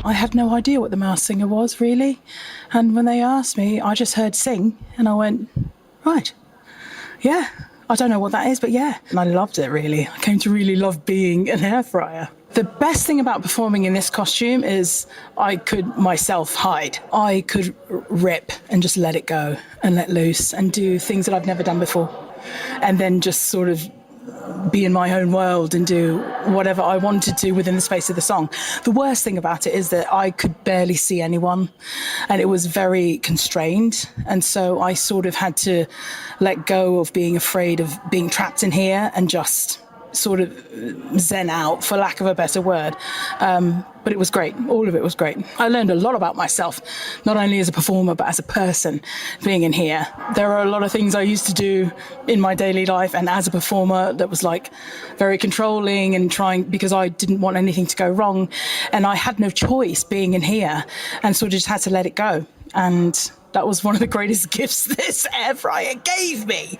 I had no idea what the Masked Singer was, really. And when they asked me, I just heard sing, and I went, right, yeah. I don't know what that is, but yeah. And I loved it, really. I came to really love being an air fryer. The best thing about performing in this costume is I could myself hide. I could rip and just let it go and let loose and do things that I've never done before. And then just sort of be in my own world and do whatever I wanted to within the space of the song. The worst thing about it is that I could barely see anyone, and it was very constrained. And so I sort of had to let go of being afraid of being trapped in here and just sort of zen out, for lack of a better word. But it was great. All of it was great. I learned a lot about myself, not only as a performer, but as a person being in here. There are a lot of things I used to do in my daily life and as a performer that was like very controlling and trying, because I didn't want anything to go wrong. And I had no choice being in here, and sort of just had to let it go. And that was one of the greatest gifts this air fryer gave me.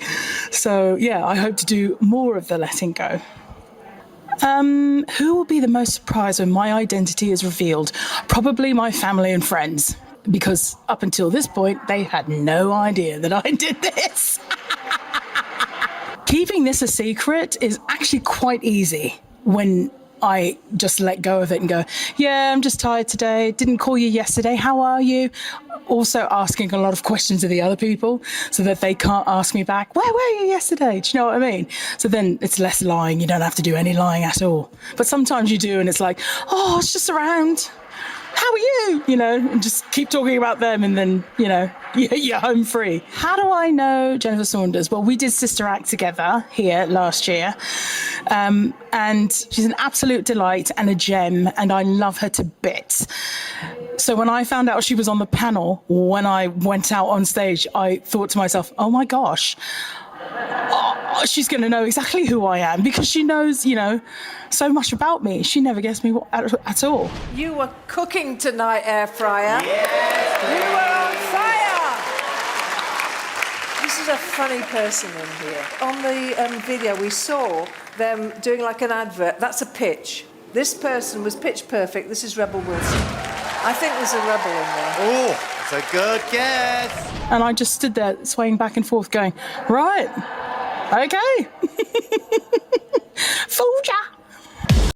So yeah, I hope to do more of the letting go. Who will be the most surprised when my identity is revealed? Probably my family and friends, because up until this point, they had no idea that I did this. Keeping this a secret is actually quite easy when I just let go of it and go, yeah, I'm just tired today. Didn't call you yesterday. How are you? Also asking a lot of questions of the other people so that they can't ask me back, where were you yesterday? Do you know what I mean? So then it's less lying. You don't have to do any lying at all. But sometimes you do, and it's like, oh, it's just around. How are you? You know, and just keep talking about them, and then, you know, you're home free. How do I know Jennifer Saunders? Well, we did Sister Act together here last year. And she's an absolute delight and a gem, and I love her to bits. So when I found out she was on the panel, when I went out on stage, I thought to myself, oh my gosh, she's going to know exactly who I am, because she knows, you know, so much about me. She never guessed me at all. You were cooking tonight, air fryer. Yes. You were on fire. This is a funny person in here. On the video, we saw them doing like an advert. That's a pitch. This person was pitch perfect. This is Rebel Wilson. I think there's a rebel in there. Oh, that's a good guess. And I just stood there swaying back and forth going, right, okay. Fooled ya.